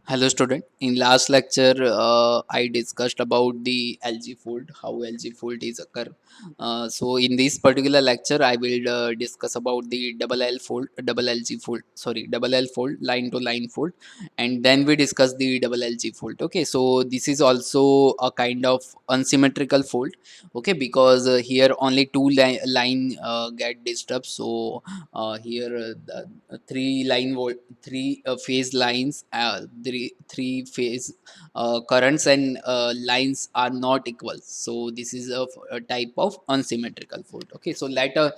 Hello student. In last lecture, I discussed about the algae fold, how algae fold is occur. So in this particular lecture, I will discuss about the double L fold, double algae fold. Sorry, double L fold, line to line fold, and then we discuss the double algae fold. Okay, so this is also a kind of unsymmetrical fold. Okay, because here only two line get disturbed. So here the three phase lines, three phase currents and lines are not equal, so this is a type of unsymmetrical fold. Okay, so let a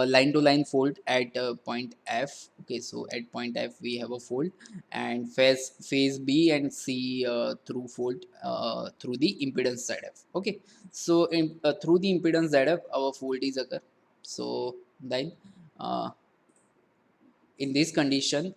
line to line fold at point F. Okay, so at point F we have a fold, and phase B and C through fold through the impedance ZF. Okay, so through the impedance ZF our fold is occur. So then uh, in this condition,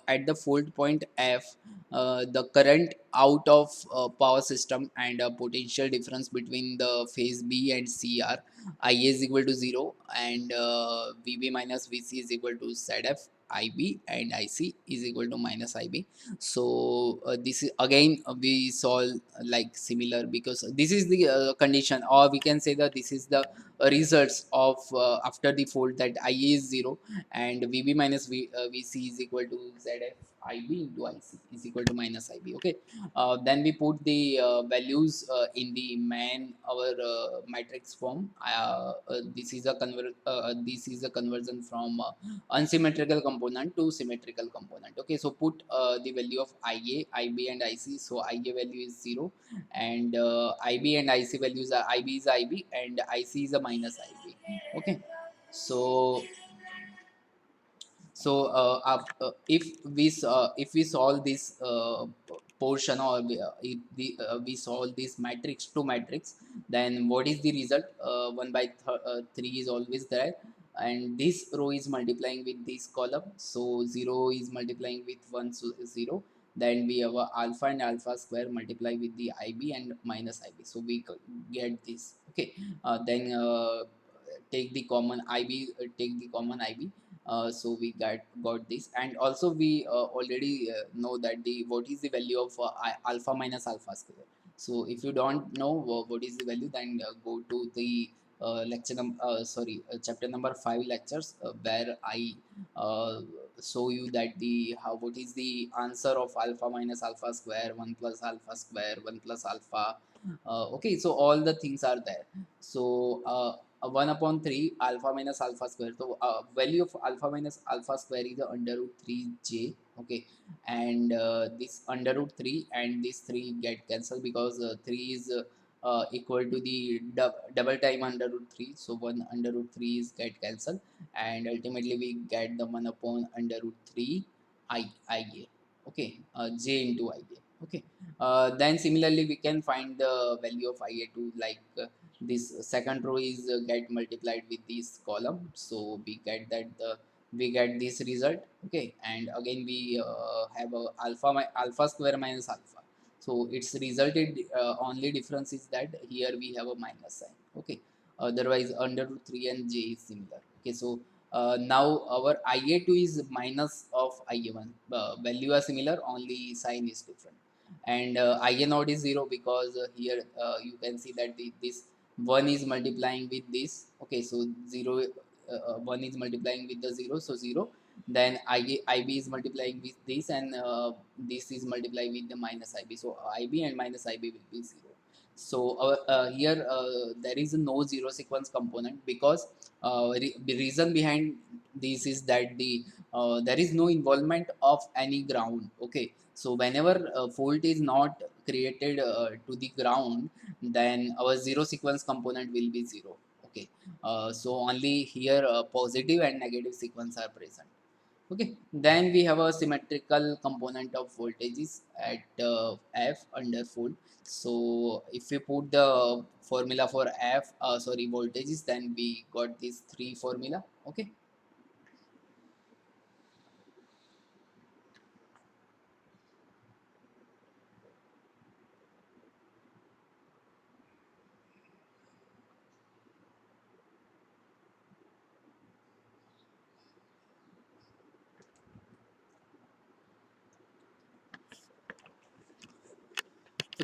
at the fold point F, the current out of power system and a potential difference between the phase B and C are IA is equal to 0, and VB minus VC is equal to ZF IB, and IC is equal to minus IB. So this is again we solve like similar, because this is the condition, or we can say that this is the results of after the fold, that IA is 0 and VB minus VC is equal to ZF IB into IC is equal to minus IB. Okay, then we put the values in the main our matrix form. This is a conversion from unsymmetrical component to symmetrical component. Okay, so put the value of IA, IB and IC. So IA value is 0, and IB and IC values are IB is IB and IC is a minus IB. Okay, so if we solve this portion, or we solve this matrix to matrix, then what is the result? 1 by 3 is always there, and this row is multiplying with this column, so 0 is multiplying with 1, so 0. Then we have a alpha and alpha square multiply with the IB and minus IB, so we get this. Okay, then take the common IB, take the common IB. So we got this, and also we already know that the what is the value of alpha minus alpha square. So if you don't know what is the value, then go to the chapter number 5 lectures, where I uh, show you that the how what is the answer of alpha minus alpha square, 1 plus alpha square, 1 plus alpha. Okay, so all the things are there. So 1 upon 3 alpha minus alpha square. So value of alpha minus alpha square is under root 3j. Okay, and this under root 3 and this 3 get cancelled, because 3 is equal to the double time under root 3, so 1 under root 3 is get cancelled, and ultimately we get the 1 upon under root 3 ia. Okay, j into ia. Okay, then similarly we can find the value of ia2, like this second row is get multiplied with this column, so we get this result. Okay, and again we have a alpha square minus alpha, so it's resulted only difference is that here we have a minus sign. Okay, otherwise under root 3 and j is similar. Okay, so now our ia2 is minus of ia1, value are similar, only sign is different, and ia naught is 0, because here you can see that this 1 is multiplying with this. Okay, so 0, 1 is multiplying with the 0, so 0. Then ib is multiplying with this, and this is multiplying with the minus ib, so ib and minus ib will be 0. So here there is no zero sequence component, because the reason behind this is that there is no involvement of any ground. Okay, so whenever fault is not created to the ground, then our zero sequence component will be 0. Okay, so only here positive and negative sequence are present. Okay, then we have a symmetrical component of voltages at f under fold. So if we put the formula for voltages, then we got these three formula. Okay,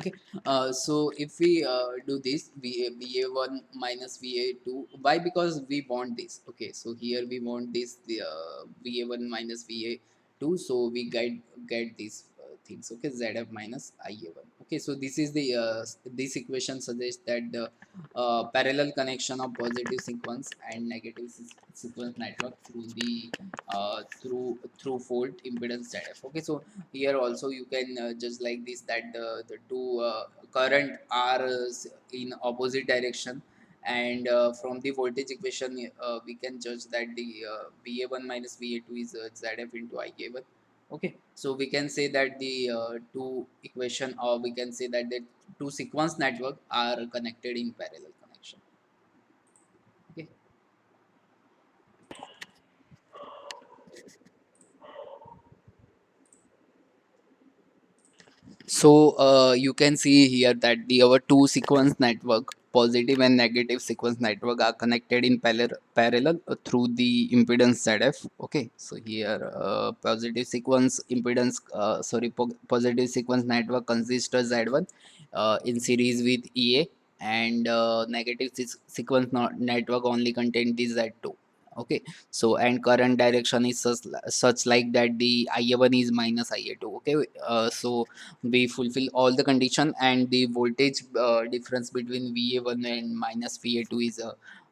Okay, so if we do this, VA1 minus VA2, why? Because we want this. Okay, so here we want this, the VA1 minus VA2, so we get these things. Okay, ZF minus IA1. Okay, so this is the this equation suggests that the parallel connection of positive sequence and negative sequence network through the through fault impedance ZF. Okay, so here also you can just like this, that the two current are in opposite direction, and from the voltage equation we can judge that the VA1 minus VA2 is ZF into IA1. Okay, so we can say that the two equation, or we can say that the two sequence network are connected in parallel connection. Okay, so you can see here that the our two sequence network, positive and negative sequence network, are connected in parallel through the impedance ZF. Okay, so here positive sequence impedance, positive sequence network consists of Z1 in series with EA, and negative sequence network only contain the Z2. Okay, so and current direction is such like that the IA1 is minus IA2. Okay, so we fulfill all the condition, and the voltage difference between VA1 and minus VA2 is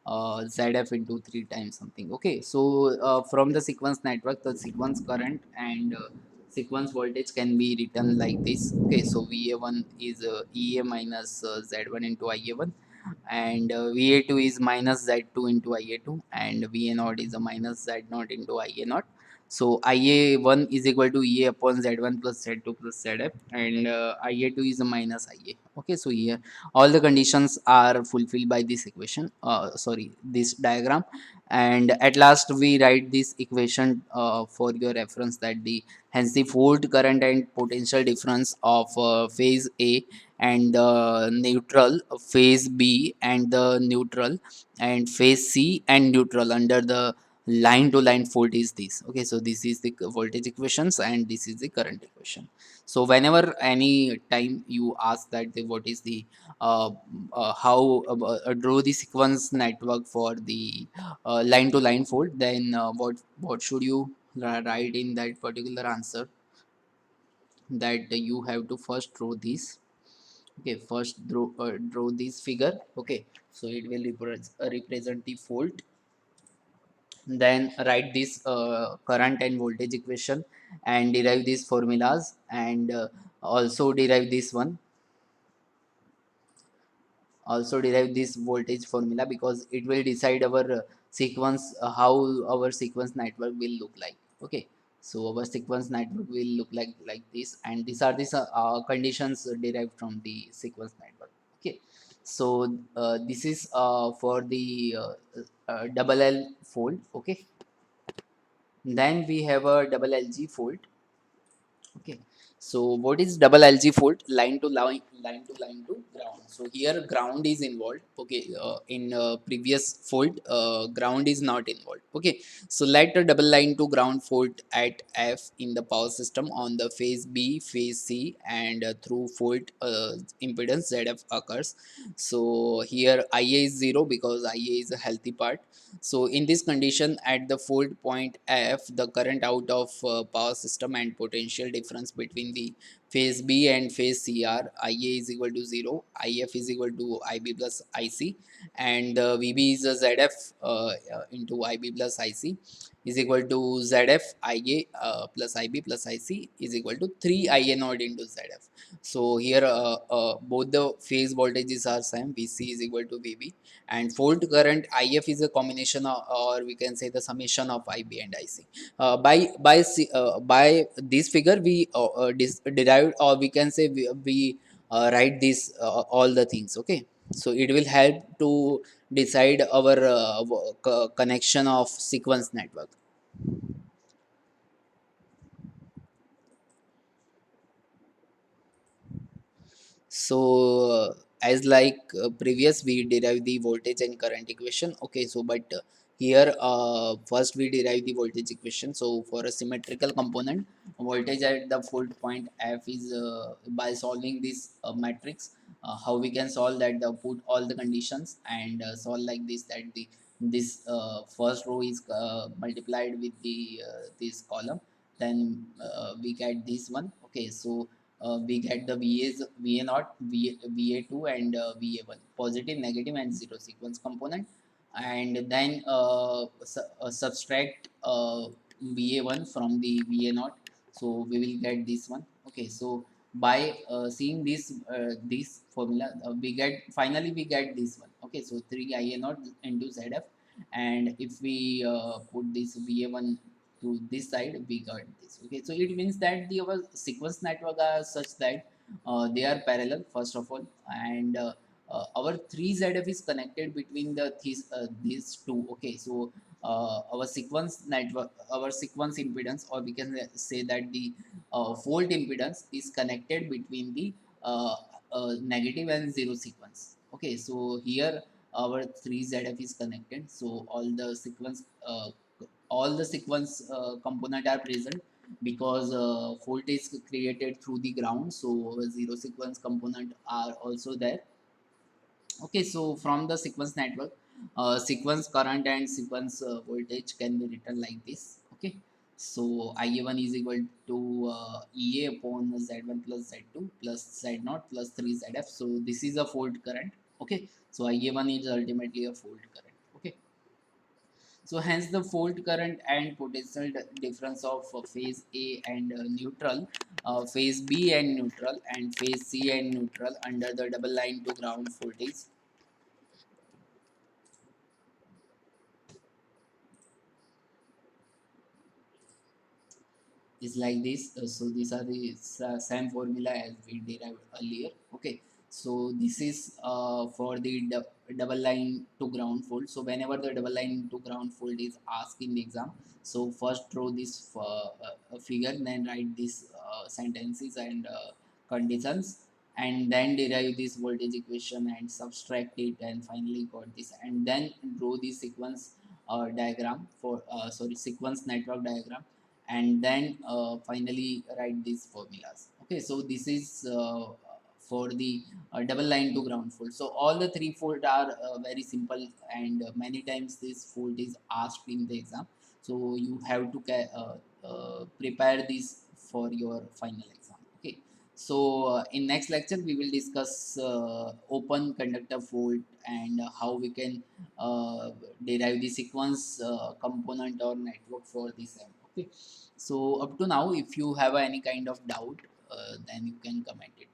ZF into 3 times something. Okay, so from the sequence network, the sequence current and sequence voltage can be written like this. Okay, so VA1 is EA minus Z1 into IA1, and VA2 is minus Z2 into IA2, and VA naught is a minus Z naught into IA naught. So IA1 is equal to EA upon Z1 plus Z2 plus ZF, and IA2 is a minus IA. Okay, so here all the conditions are fulfilled by this equation, sorry, this diagram. And at last we write this equation for your reference, that the hence the fault current and potential difference of phase A and the neutral, phase B and the neutral, and phase C and neutral under the line to line fault is this. Okay, so this is the voltage equations, and this is the current equation. So whenever any time you ask that what is the how draw the sequence network for the line to line fault, then what should you write in that particular answer? That you have to first draw this. Okay, first draw this figure. Okay, so it will represent the fault. Then write this current and voltage equation, and derive these formulas, and also derive this one, also derive this voltage formula, because it will decide our sequence, how our sequence network will look like. Okay, so our sequence network will look like this, and these are these conditions derived from the sequence network. Okay, so this is for the double L fold. Okay, then we have a double LG fold. Okay, so what is double LG fault? Line to line, line to line to ground. So here ground is involved. Okay, in previous fault, ground is not involved. Okay, so let a double line to ground fault at F in the power system on the phase B, phase C, and through fault impedance ZF occurs. So here IA is 0 because IA is a healthy part. So in this condition, at the fault point F, the current out of power system and potential difference between the phase B and phase C are IA is equal to 0, IF is equal to IB plus IC, and VB is a ZF into IB plus IC is equal to ZF IA plus IB plus IC is equal to 3 IA naught into ZF. So here both the phase voltages are same, VC is equal to VB, and fault current IF is a combination of, or we can say the summation of IB and IC. By this figure we derived, or we can say we write this all the things. Okay, so it will help to decide our connection of sequence network. So as like previous we derive the voltage and current equation. Okay, so but Here, first we derive the voltage equation. So for a symmetrical component, voltage at the fault point F is by solving this matrix. How we can solve that? Put all the conditions and solve like this. That the this first row is multiplied with the this column. Then we get this one. Okay, so we get the VA's VA naught, VA2 and VA1, positive, negative, and zero sequence component, and then subtract VA1 from the VA naught, so we will get this one. Okay, so by seeing this formula, we get finally we get this one. Okay, so 3 IA naught into ZF, and if we put this VA1 to this side, we got this. Okay, so it means that the our sequence network are such that they are parallel first of all, and our 3ZF is connected between these two. Okay, so our sequence network, our sequence impedance, or we can say that the fault impedance is connected between the uh, negative and zero sequence. Okay, so here our 3ZF is connected, so all the sequence component are present, because fault is created through the ground, so our zero sequence component are also there. Okay, so from the sequence network, sequence current and sequence voltage can be written like this. Okay, so IA1 is equal to EA upon Z1 plus Z2 plus Z0 plus 3ZF. So this is a fault current. Okay, so IA1 is ultimately a fault current. Okay, so hence the fault current and potential difference of phase A and neutral, phase B and neutral, and phase C and neutral under the double line to ground voltage is like this. So these are the same formula as we derived earlier. Okay, so this is for the double line to ground fault. So whenever the double line to ground fault is asked in the exam, so first draw this figure, then write these sentences and conditions, and then derive this voltage equation and subtract it, and finally got this, and then draw the sequence diagram for sequence network diagram, and then finally write these formulas. Okay, so this is for the double line to ground fault. So all the three fault are very simple, and many times this fault is asked in the exam, so you have to prepare this for your final exam. Okay, so in next lecture we will discuss open conductor fault, and how we can derive the sequence component or network for this. Okay, so up to now, if you have any kind of doubt, then you can comment it.